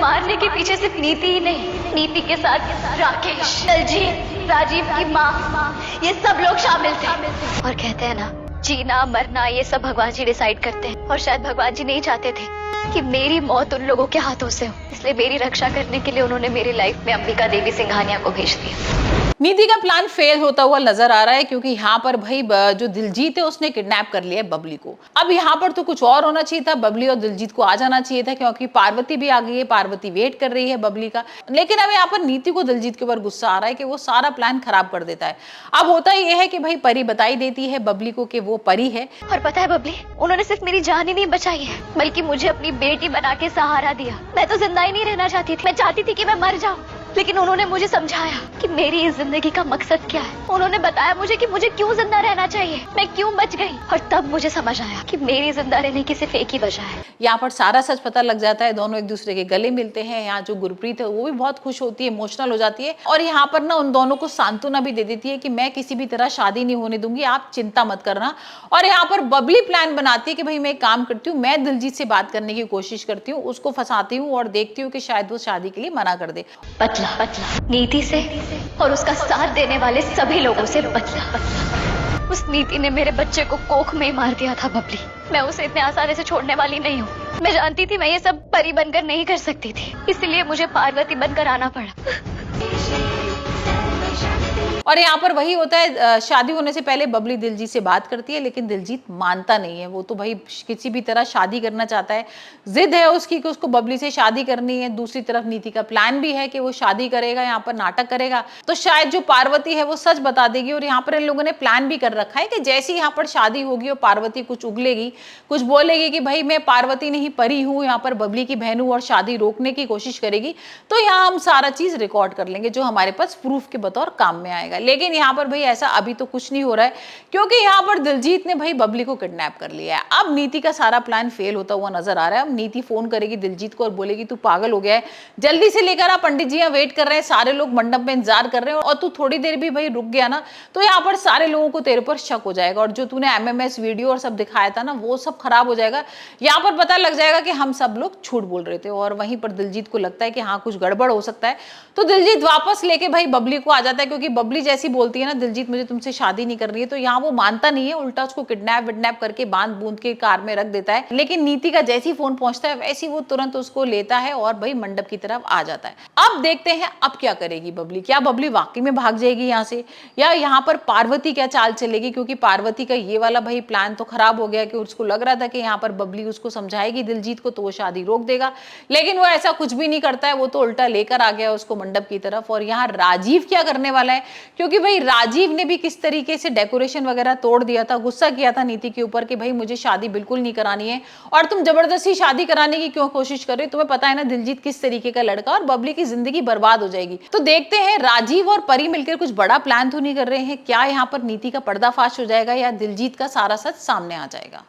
मारने के पीछे सिर्फ नीति ही नहीं, नीति के साथ राकेश, दलजीत, राजीव की माँ, ये सब लोग शामिल थे। और कहते हैं ना, जीना मरना ये सब भगवान जी डिसाइड करते हैं, और शायद भगवान जी नहीं चाहते थे कि मेरी मौत उन लोगों के हाथों से हो, इसलिए मेरी रक्षा करने के लिए उन्होंने मेरी लाइफ में अंबिका देवी सिंघानिया को भेज दिया। नीति का प्लान फेल होता हुआ नजर आ रहा है, क्योंकि यहाँ पर भाई जो दिलजीत है उसने किडनैप कर लिया है बबली को। अब यहाँ पर तो कुछ और होना चाहिए था, बबली और दिलजीत को आ जाना चाहिए था, क्योंकि पार्वती भी आ गई है, पार्वती वेट कर रही है बबली का। लेकिन अब यहाँ पर नीति को दिलजीत के ऊपर गुस्सा आ रहा है कि वो सारा प्लान खराब कर देता है। अब होता यह है कि भाई परी बताई देती है बबली को कि वो परी है। और पता है बबली, उन्होंने सिर्फ मेरी जान ही नहीं बचाई है, बल्कि मुझे अपनी बेटी बना के सहारा दिया। मैं तो जिंदा ही नहीं रहना चाहती थी, मैं चाहती थी कि मैं मर जाऊं, लेकिन उन्होंने मुझे समझाया कि मेरी इस जिंदगी का मकसद क्या है। उन्होंने बताया मुझे कि मुझे क्यों जिंदा रहना चाहिए, मैं क्यों बच गई। और तब मुझे समझ आया कि मेरी जिंदा रहने की सिर्फ एक ही वजह है। यहाँ पर सारा सच पता लग जाता है, दोनों एक दूसरे के गले मिलते हैं। यहाँ जो गुरप्रीत है वो भी बहुत खुश होती है, इमोशनल हो जाती है, और यहाँ पर ना उन दोनों को सांत्वना भी दे देती है कि मैं किसी भी तरह शादी नहीं होने दूंगी, आप चिंता मत करना। और यहाँ पर बबली प्लान बनाती है कि भाई मैं एक काम करती हूँ, मैं दिलजीत से बात करने की कोशिश करती हूँ, उसको फंसाती हूँ और देखती हूँ कि शायद वो शादी के लिए मना कर दे। बदला नीति से और उसका साथ देने वाले सभी लोगों से बदला। उस नीति ने मेरे बच्चे को कोख में ही मार दिया था बबली। मैं उसे इतने आसानी से छोड़ने वाली नहीं हूँ। मैं जानती थी मैं ये सब परी बनकर नहीं कर सकती थी, इसलिए मुझे पार्वती बनकर आना पड़ा। और यहाँ पर वही होता है, शादी होने से पहले बबली दिलजीत से बात करती है, लेकिन दिलजीत मानता नहीं है। वो तो भाई किसी भी तरह शादी करना चाहता है, जिद है उसकी कि उसको बबली से शादी करनी है। दूसरी तरफ नीति का प्लान भी है कि वो शादी करेगा, यहाँ पर नाटक करेगा, तो शायद जो पार्वती है वो सच बता देगी। और यहाँ पर इन लोगों ने प्लान भी कर रखा है कि जैसी यहाँ पर शादी होगी और पार्वती कुछ उगलेगी, कुछ बोलेगी कि भाई मैं पार्वती नहीं परी हूँ, यहाँ पर बबली की बहन हूँ, और शादी रोकने की कोशिश करेगी, तो यहाँ हम सारा चीज रिकॉर्ड कर लेंगे जो हमारे पास प्रूफ के बतौर काम में आएगा। लेकिन यहाँ पर भाई ऐसा अभी तो कुछ नहीं हो रहा है, क्योंकि यहाँ पर दिलजीत ने भाई बबली को किडनैप कर लिया है। अब नीति का सारा प्लान फेल होता हुआ नजर आ रहा है। अब नीति फोन करेगी दिलजीत को और बोलेगी तू पागल हो गया है, जल्दी से लेकर आ, पंडित जी यहाँ वेट कर रहे हैं, सारे लोग मंडप में इंतजार कर रहे हैं, और तू थोड़ी देर भी भाई रुक गया ना तो यहाँ पर सारे लोगों को तेरे पर शक हो जाएगा, और जो तूने एमएमएस वीडियो और सब दिखाया था ना वो सब खराब हो जाएगा। यहाँ पर पता लग जाएगा कि हम सब लोग झूठ बोल रहे थे। और वहीं पर दिलजीत को लगता है कि हाँ कुछ गड़बड़ हो सकता है, तो दिलजीत वापस लेके भाई बबली को आ जाता है, क्योंकि बबली जैसी बोलती है ना दिलजीत मुझे तुमसे शादी नहीं करनी है, तो यहाँ वो मानता नहीं है, उल्टा उसको किडनैप विडनैप करके बांध बूंद के कार में रख देता है। लेकिन नीति का जैसी फोन पहुंचता है वैसी वो तुरंत उसको लेता है और भाई मंडप की तरफ आ जाता है। अब देखते हैं अब क्या करेगी बबली। क्या बबली वाकई में भाग जाएगी यहाँ से, या यहाँ पर पार्वती क्या चाल चलेगी, क्योंकि पार्वती का ये वाला भाई प्लान तो खराब हो गया कि उसको लग रहा था कि यहाँ पर बबली उसको समझाएगी दिलजीत को तो वो शादी रोक देगा, लेकिन वो ऐसा कुछ भी नहीं करता है, वो तो उल्टा लेकर आ गया उसको मंडप की तरफ। और यहाँ राजीव क्या करने वाला है, क्योंकि भाई राजीव ने भी किस तरीके से डेकोरेशन वगैरह तोड़ दिया था, गुस्सा किया था नीति के ऊपर कि भाई मुझे शादी बिल्कुल नहीं करानी है और तुम जबरदस्ती शादी कराने की क्यों कोशिश कर रहे हो, तुम्हें पता है ना दिलजीत किस तरीके का लड़का, और बबली की जिंदगी बर्बाद हो जाएगी। तो देखते हैं राजीव और परी मिलकर कुछ बड़ा प्लान तो नहीं कर रहे हैं, क्या यहाँ पर नीति का पर्दाफाश हो जाएगा या दिलजीत का सारा सच सामने आ जाएगा।